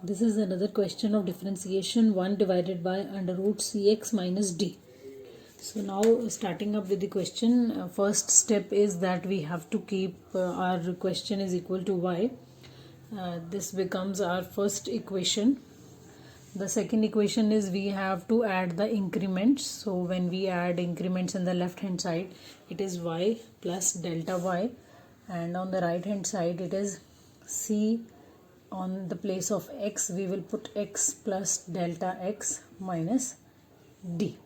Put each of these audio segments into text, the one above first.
This is another question of differentiation 1 divided by under root cx minus d. So now starting up with the question, first step is that we have to keep our question is equal to y. This becomes our first equation. The second equation is we have to add the increments. So when we add increments on the left hand side, it is y plus delta y, and on the right hand side it is c. On the place of x we will put x plus delta x minus d.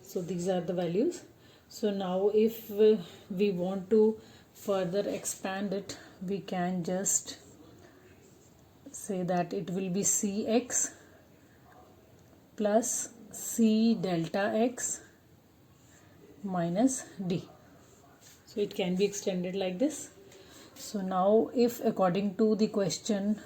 So these are the values. So now if we want to further expand it, we can just say that it will be cx plus c delta x minus d. So it can be extended like this. So now if according to the question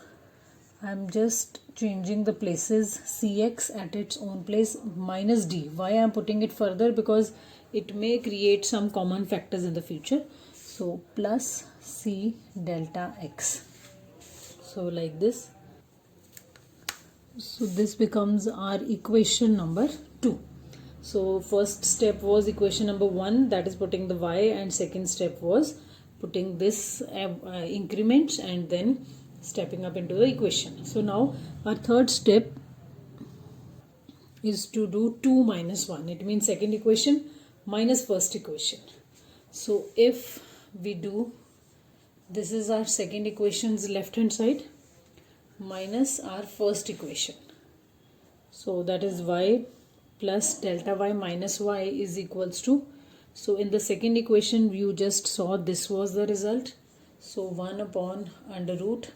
I am just changing the places, cx at its own place minus d. Why I am putting it further? Because it may create some common factors in the future. So plus c delta x. So like this. So this becomes our equation number 2. So first step was equation number 1, that is putting the y, and second step was putting this increments and then stepping up into the equation. So now our third step is to do 2 minus 1. It means second equation minus first equation. So if we do, this is our second equation's left hand side minus our first equation. So that is y plus delta y minus y is equals to, so in the second equation you just saw this was the result. So 1 upon under root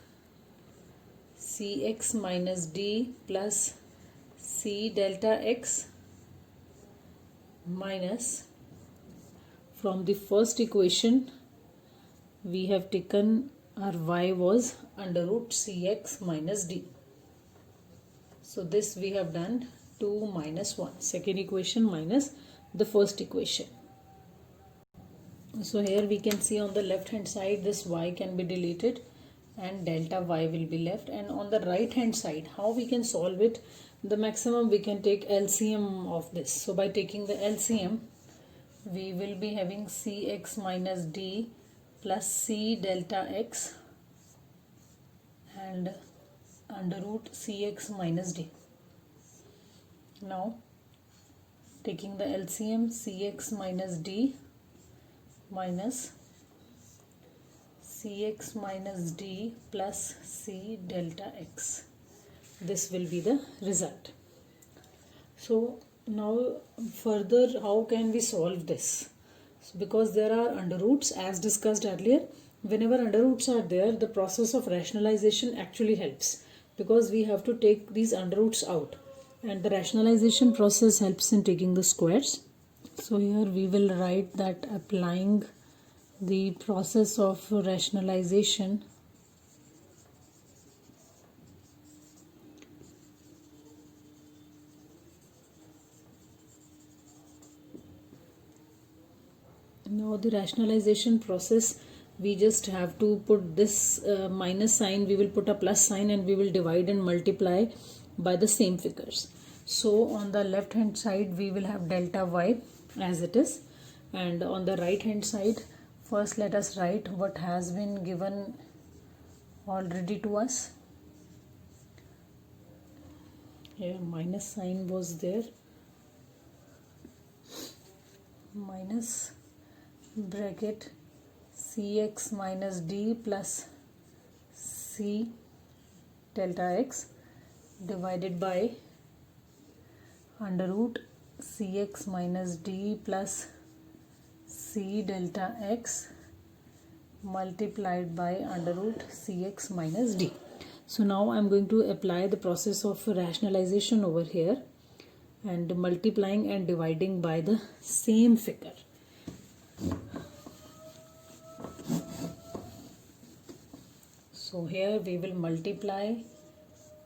cx minus d plus c delta x minus, from the first equation we have taken our y was under root cx minus d. So this we have done 2 minus 1, second equation minus the first equation. So here we can see on the left hand side this y can be deleted and delta y will be left, and on the right hand side how we can solve it, the maximum we can take LCM of this. So by taking the LCM we will be having cx minus d plus c delta x and under root cx minus d. Now taking the LCM, cx minus d minus cx minus d plus c delta x. This will be the result. So now further how can we solve this? Because there are under roots as discussed earlier. Whenever under roots are there, the process of rationalization actually helps, because we have to take these under roots out, and the rationalization process helps in taking the squares. So here we will write that applying the process of rationalization now the rationalization process, we just have to put this minus sign, we will put a plus sign and we will divide and multiply by the same figures. So on the left hand side we will have delta y as it is, and on the right hand side first let us write what has been given already to us. Here minus sign was there, minus bracket cx minus d plus c delta x divided by under root cx minus d plus c delta x multiplied by under root cx minus d. So now I am going to apply the process of rationalization over here and multiplying and dividing by the same figure. So here we will multiply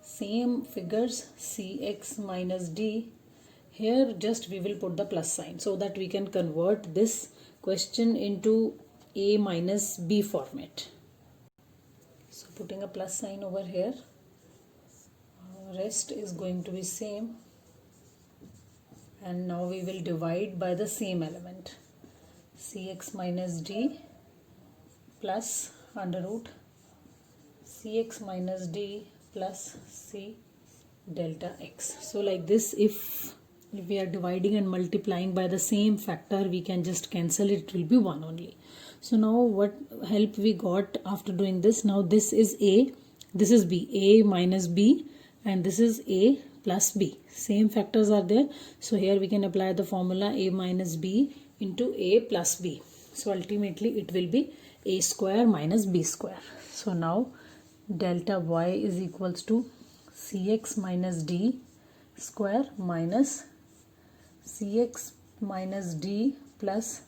same figures cx minus d. Here just we will put the plus sign so that we can convert this question into a minus b format. So putting a plus sign over here rest is going to be same, and now we will divide by the same element, cx minus d plus under root cx minus d plus c delta x. So like this, if we are dividing and multiplying by the same factor, we can just cancel it, it will be 1 only. So now what help we got after doing this? Now this is a, this is b, a minus b, and this is a plus b. Same factors are there, so here we can apply the formula a minus b into a plus b. So ultimately it will be a square minus b square. So now delta y is equals to cx minus d square minus cx minus d plus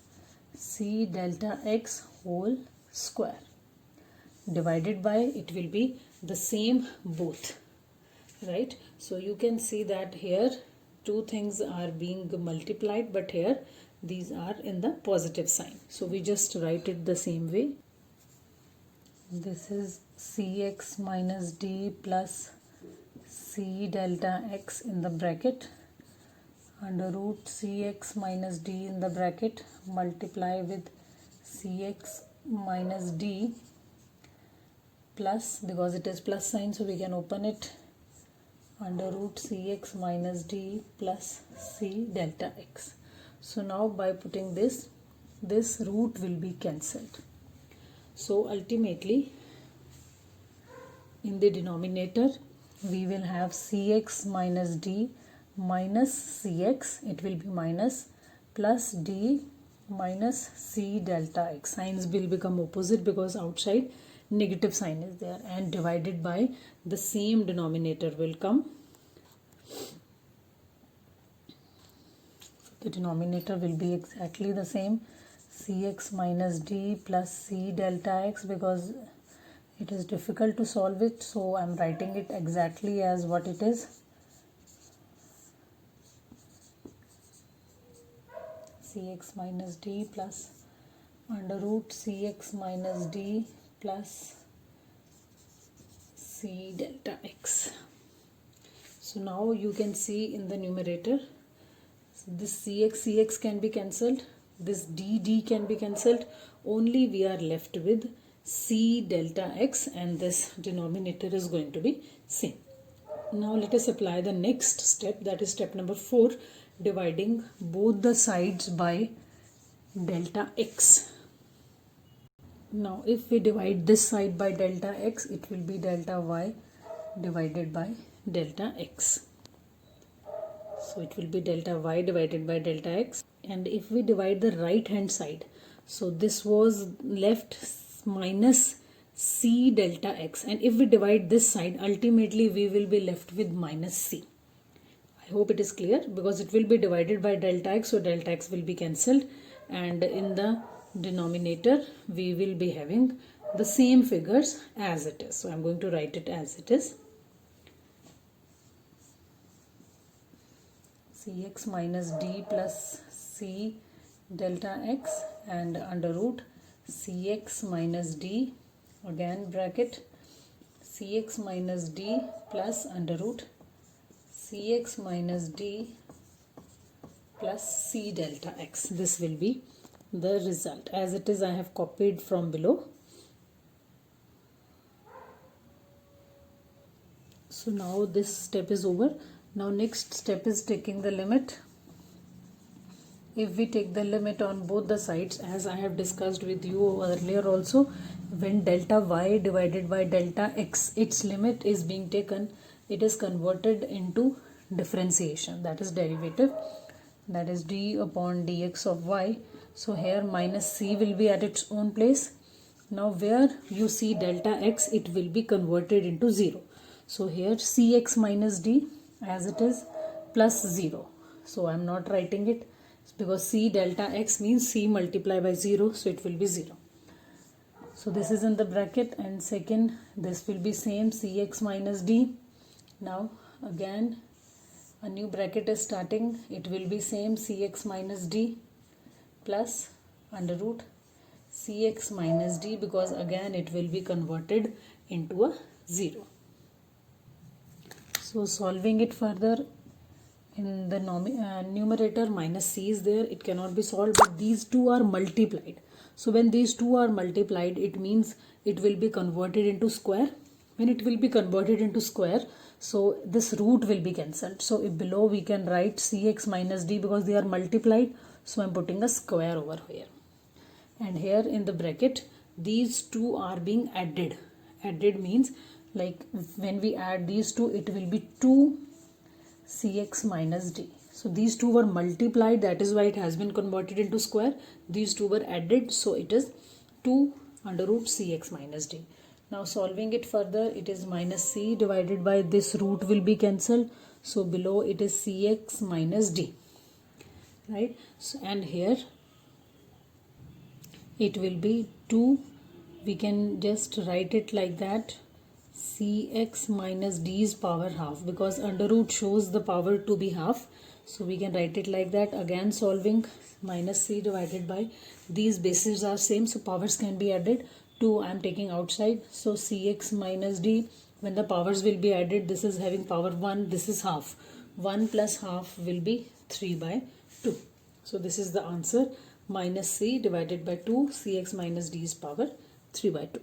c delta x whole square, divided by, it will be the same both, right? So you can see that here two things are being multiplied, but here these are in the positive sign, so we just write it the same way. This is cx minus d plus c delta x in the bracket under root cx minus d in the bracket multiply with cx minus d plus, because it is plus sign so we can open it, under root cx minus d plus c delta x. So now by putting this root will be cancelled. So ultimately in the denominator we will have cx minus d minus cx, it will be minus, plus d minus c delta x. Signs will become opposite because outside negative sign is there, and divided by the same denominator will come. The denominator will be exactly the same, cx minus d plus c delta x, because it is difficult to solve it, so I am writing it exactly as what it is. Cx minus d plus under root cx minus d plus c delta x. So now you can see in the numerator, this cx can be cancelled, this d can be cancelled, only we are left with c delta x, and this denominator is going to be same. Now let us apply the next step, that is step number 4, dividing both the sides by delta x. Now if we divide this side by delta x, it will be delta y divided by delta x. So it will be delta y divided by delta x. And if we divide the right hand side, so this was left minus c delta x, and if we divide this side, ultimately we will be left with minus c. I hope it is clear, because it will be divided by delta x, so delta x will be cancelled, and in the denominator we will be having the same figures as it is. So I am going to write it as it is. Cx minus d plus c delta x, and under root cx minus d, again bracket, cx minus d plus under root cx minus d plus c delta x. This will be the result. As it is, I have copied from below. So now this step is over. Now next step is taking the limit. If we take the limit on both the sides, as I have discussed with you earlier also, when delta y divided by delta x, its limit is being taken, it is converted into differentiation, that is derivative, that is d upon dx of y. So here minus c will be at its own place. Now where you see delta x, it will be converted into 0. So here cx minus d as it is plus 0. So I am not writing it, because c delta x means c multiplied by 0, so it will be 0. So this is in the bracket, and second this will be same, cx minus d. Now again a new bracket is starting, it will be same, cx minus d plus under root cx minus d, because again it will be converted into a 0. So solving it further, in the numerator minus c is there, it cannot be solved, but these two are multiplied. So when these two are multiplied, it means it will be converted into square. When it will be converted into square, so this root will be cancelled. So if below we can write cx minus d, because they are multiplied, so I'm putting a square over here. And here in the bracket, these two are being added. Added means, like when we add these two, it will be 2 cx minus d. So these two were multiplied, that is why it has been converted into square. These two were added, so it is 2 under root cx minus d. Now solving it further, it is minus c divided by this root will be cancelled. So below it is cx minus d, right? So, and here it will be 2, we can just write it like that, cx minus d's power half, because under root shows the power to be half. So we can write it like that. Again solving, minus c divided by, these bases are same, so powers can be added. 2 I am taking outside, so cx minus d, when the powers will be added, this is having power 1, this is half. 1 plus half will be 3 by 2. So this is the answer, minus c divided by 2 cx minus d's power 3 by 2.